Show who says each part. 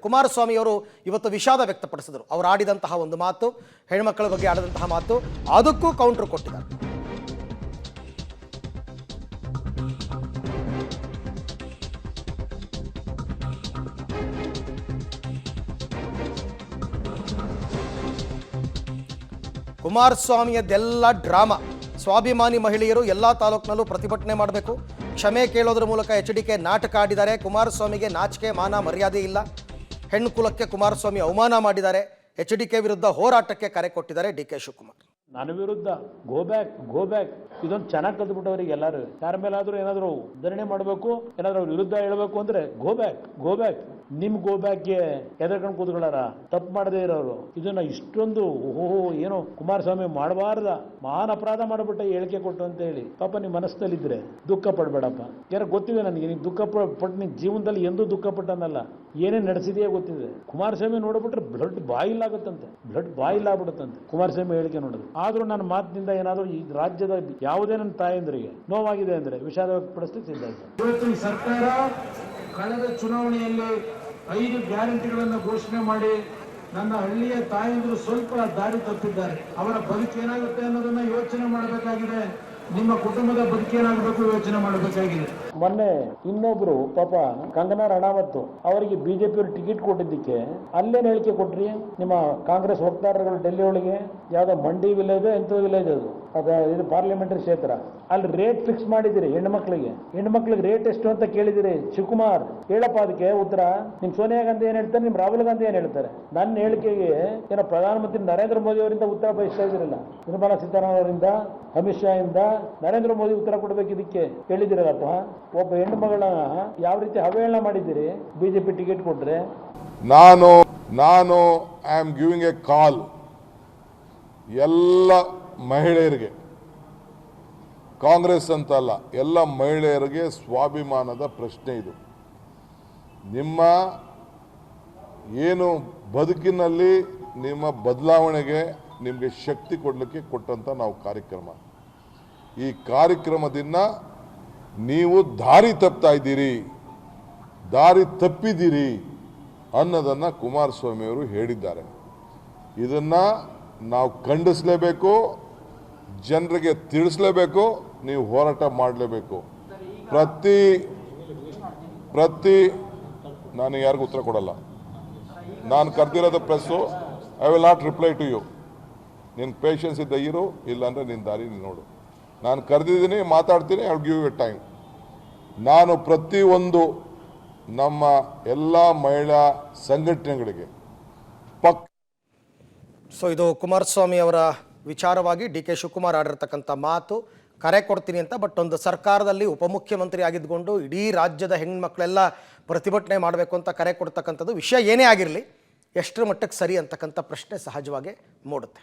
Speaker 1: ಕುಮಾರಸ್ವಾಮಿ ಅವರು ಇವತ್ತು ವಿಷಾದ ವ್ಯಕ್ತಪಡಿಸಿದರು. ಅವರು ಆಡಿದಂತಹ ಒಂದು ಮಾತು, ಹೆಣ್ಮಕ್ಕಳ ಬಗ್ಗೆ ಆಡಿದಂತಹ ಮಾತು, ಅದಕ್ಕೂ ಕೌಂಟರ್ ಕೊಟ್ಟಿದ್ದಾರೆ. ಕುಮಾರಸ್ವಾಮಿಯದೆಲ್ಲ ಡ್ರಾಮಾ. ಸ್ವಾಭಿಮಾನಿ ಮಹಿಳೆಯರು ಎಲ್ಲ ತಾಲೂಕಿನಲ್ಲೂ ಪ್ರತಿಭಟನೆ ಮಾಡಬೇಕು, ಕ್ಷಮೆ ಕೇಳೋದ್ರ ಮೂಲಕ ಎಚ್.ಡಿ.ಕೆ ನಾಟಕ ಆಡಿದ್ದಾರೆ. ಕುಮಾರಸ್ವಾಮಿಗೆ ನಾಚಿಕೆ ಮಾನ ಮರ್ಯಾದೆ ಇಲ್ಲ, ಹೆಣ್ಣು ಕುಲಕ್ಕೆ ಕುಮಾರಸ್ವಾಮಿ ಅವಮಾನ ಮಾಡಿದ್ದಾರೆ. ಎಚ್.ಡಿ.ಕೆ ವಿರುದ್ಧ ಹೋರಾಟಕ್ಕೆ ಕರೆ ಕೊಟ್ಟಿದ್ದಾರೆ ಡಿ.ಕೆ ಶಿವಕುಮಾರ್.
Speaker 2: ನನ್ನ ವಿರುದ್ಧ ಗೋ ಬ್ಯಾಕ್ ಇದೊಂದು ಚೆನ್ನಾಗಿ ಕಲ್ತ್ಬಿಟ್ಟವ್ರಿಗೆ ಎಲ್ಲರೂ. ಯಾರ ಮೇಲಾದ್ರೂ ಏನಾದರೂ ಧರಣಿ ಮಾಡಬೇಕು, ಏನಾದ್ರೂ ಅವ್ರ ವಿರುದ್ಧ ಹೇಳಬೇಕು ಅಂದ್ರೆ ಗೋ ಬ್ಯಾಕ್. ನಿಮ್ ಗೋ ಬ್ಯಾಕ್ಗೆ ಎದರ್ಕೊಂಡು ಕೂತ್ಕೊಳ್ಳಾರ, ತಪ್ಪು ಮಾಡದೇ ಇರೋರು. ಇದನ್ನ ಇಷ್ಟೊಂದು ಏನೋ ಕುಮಾರಸ್ವಾಮಿ ಮಾಡಬಾರ್ದ, ಮಹಾನ್ ಅಪರಾಧ ಮಾಡಿಬಿಟ್ಟ ಹೇಳಿಕೆ ಕೊಟ್ಟು ಅಂತ ಹೇಳಿ ಪಾಪ ನಿಮ್ಮ ಮನಸ್ಸಲ್ಲಿದ್ರೆ ದುಃಖ ಪಡ್ಬೇಡಪ್ಪ. ಯಾರು ಗೊತ್ತಿದೆ ನನಗೆ, ನೀನು ದುಃಖ ಪಟ್ಟು ನಿನ್ ಜೀವನದಲ್ಲಿ ಎಂದೂ ದುಃಖ ಪಟ್ಟನಲ್ಲ, ಏನೇನು ನಡೆಸಿದೆಯೇ ಗೊತ್ತಿದೆ. ಕುಮಾರಸ್ವಾಮಿ ನೋಡ್ಬಿಟ್ರೆ ಬ್ಲಡ್ ಬಾಯಿಲ್ ಆಗ್ಬಿಡುತ್ತಂತೆ ಕುಮಾರಸ್ವಾಮಿ ಹೇಳಿಕೆ ನೋಡಿದ್ರೆ. ಆದ್ರೂ ನನ್ನ ಮಾತಿನಿಂದ ಏನಾದರೂ ಈ ರಾಜ್ಯದ ಯಾವುದೇ ನನ್ನ ತಾಯಂದ್ರಿಗೆ ನೋವಾಗಿದೆ ಅಂದ್ರೆ ವಿಷಾದ ವ್ಯಕ್ತಪಡಿಸಲಿಕ್ಕೆ ಸಿದ್ಧ ಇದೆ.
Speaker 3: ಇವತ್ತು ಈ ಸರ್ಕಾರ ಕಳೆದ ಚುನಾವಣೆಯಲ್ಲಿ 5 ಗ್ಯಾರಂಟಿಗಳನ್ನು ಘೋಷಣೆ ಮಾಡಿ ನನ್ನ ಹಳ್ಳಿಯ ತಾಯಂದಿರು ಸ್ವಲ್ಪ ದಾರಿ ತಪ್ಪಿದ್ದಾರೆ. ಅವರ ಬದುಕೇನಾಗುತ್ತೆ ಅನ್ನೋದನ್ನ ಯೋಚನೆ ಮಾಡಬೇಕಾಗಿದೆ. ನಿಮ್ಮ ಕುಟುಂಬದ ಬದುಕೇನಾಗಬೇಕು ಯೋಚನೆ ಮಾಡಬೇಕಾಗಿದೆ.
Speaker 2: ಮೊನ್ನೆ ಇನ್ನೊಬ್ರು ಪಾಪ ಕಂಗನಾ ರಣಾವತ್ ಅವರಿಗೆ ಬಿಜೆಪಿಯವರು ಟಿಕೆಟ್ ಕೊಟ್ಟಿದ್ದಕ್ಕೆ ಅಲ್ಲೇನು ಹೇಳಿಕೆ ಕೊಟ್ರಿ? ನಿಮ್ಮ ಕಾಂಗ್ರೆಸ್ ವಕ್ತಾರರುಗಳು ಡೆಲ್ಲಿ ಒಳಗೆ ಯಾವ್ದೋ ಮಂಡಿ ವಿಲೇಜ್ ಎಂತ ವಿಲೇಜ್ ಇದು ಪಾರ್ಲಿಮೆಂಟರಿ ಕ್ಷೇತ್ರ, ಅಲ್ಲಿ ರೇಟ್ ಫಿಕ್ಸ್ ಮಾಡಿದಿರಿ. ಹೆಣ್ಮಕ್ಳಿಗೆ ರೇಟ್ ಎಷ್ಟು ಅಂತ ಕೇಳಿದಿರಿ. ಶಿವಕುಮಾರ್ ಹೇಳಪ್ಪ ಅದಕ್ಕೆ ಉತ್ತರ. ನಿಮ್ ಸೋನಿಯಾ ಗಾಂಧಿ ಏನ್ ಹೇಳ್ತಾರೆ, ನಿಮ್ ರಾಹುಲ್ ಗಾಂಧಿ ಏನ್ ಹೇಳ್ತಾರೆ? ನನ್ನ ಹೇಳಿಕೆಗೆ ಏನೋ ಪ್ರಧಾನಮಂತ್ರಿ ನರೇಂದ್ರ ಮೋದಿ ಅವರಿಂದ ಉತ್ತರ ಬಯಸ್ತಾ ಇದಿರಲ್ಲ, ನಿರ್ಮಲಾ ಸೀತಾರಾಮನ್ ಅವರಿಂದ, ಅಮಿತ್ ಶಾ ಇಂದ ನರೇಂದ್ರ ಮೋದಿ ಉತ್ತರ ಕೊಡಬೇಕು ಇದಕ್ಕೆ ಹೇಳಿದಿರಲ್ಲಪ್ಪ. ಒಬ್ಬ ಹೆಣ್ಣು ಮಗಳನ್ನ ಯಾವ ರೀತಿ ಅವಹೇಳನ ಮಾಡಿದ್ದೀರಿ ಬಿಜೆಪಿ ಟಿಕೆಟ್ ಕೊಟ್ರೆ.
Speaker 4: ನಾನು ಐ ಆಮ್ ಗಿವಿಂಗ್ ಎ ಕಾಲ್ ಎಲ್ಲ ಮಹಿಳೆಯರಿಗೆ, ಕಾಂಗ್ರೆಸ್ ಅಂತ ಅಲ್ಲ, ಎಲ್ಲ ಮಹಿಳೆಯರಿಗೆ ಸ್ವಾಭಿಮಾನದ ಪ್ರಶ್ನೆ ಇದು. ನಿಮ್ಮ ಏನು ಬದುಕಿನಲ್ಲಿ ನಿಮ್ಮ ಬದಲಾವಣೆಗೆ ನಿಮಗೆ ಶಕ್ತಿ ಕೊಡಲಿಕ್ಕೆ ಕೊಟ್ಟಂತ ನಾವು ಕಾರ್ಯಕ್ರಮ. ಈ ಕಾರ್ಯಕ್ರಮದಿಂದ ನೀವು ದಾರಿ ತಪ್ಪಿದ್ದೀರಿ ಅನ್ನೋದನ್ನು ಕುಮಾರಸ್ವಾಮಿಯವರು ಹೇಳಿದ್ದಾರೆ. ಇದನ್ನು ನಾವು ಖಂಡಿಸಲೇಬೇಕು, ಜನರಿಗೆ ತಿಳಿಸಲೇಬೇಕು, ನೀವು ಹೋರಾಟ ಮಾಡಲೇಬೇಕು. ಪ್ರತಿ ನಾನು ಯಾರಿಗೂ ಉತ್ತರ ಕೊಡಲ್ಲ. ನಾನು ಕರೆದಿರೋದು press. I will not reply to you. ನಿನ್ನ ಪೇಷನ್ಸ್ ಇದ್ದ ಇರು, ಇಲ್ಲಾಂದರೆ ನಿನ್ನ ದಾರಿ ನೀನು ನೋಡು. ನಾನು ಕರೆದಿದ್ದೀನಿ, ಮಾತಾಡ್ತೀನಿ. I will give you time. ನಾನು ಪ್ರತಿಯೊಂದು ನಮ್ಮ ಎಲ್ಲ ಮಹಿಳಾ ಸಂಘಟನೆಗಳಿಗೆ
Speaker 1: ಇದು ಕುಮಾರಸ್ವಾಮಿ ಅವರ ವಿಚಾರವಾಗಿ ಡಿ.ಕೆ ಶಿವಕುಮಾರ್ ಆಡಿರ್ತಕ್ಕಂಥ ಮಾತು. ಕರೆ ಕೊಡ್ತೀನಿ ಅಂತ, ಬಟ್ ಒಂದು ಸರ್ಕಾರದಲ್ಲಿ ಉಪಮುಖ್ಯಮಂತ್ರಿ ಆಗಿದ್ದುಕೊಂಡು ಇಡೀ ರಾಜ್ಯದ ಹೆಣ್ಮಕ್ಳೆಲ್ಲ ಪ್ರತಿಭಟನೆ ಮಾಡಬೇಕು ಅಂತ ಕರೆ ಕೊಡ್ತಕ್ಕಂಥದ್ದು ವಿಷಯ ಏನೇ ಆಗಿರಲಿ, ಎಷ್ಟರ ಮಟ್ಟಕ್ಕೆ ಸರಿ ಅಂತಕ್ಕಂಥ ಪ್ರಶ್ನೆ ಸಹಜವಾಗಿ ಮೂಡುತ್ತೆ.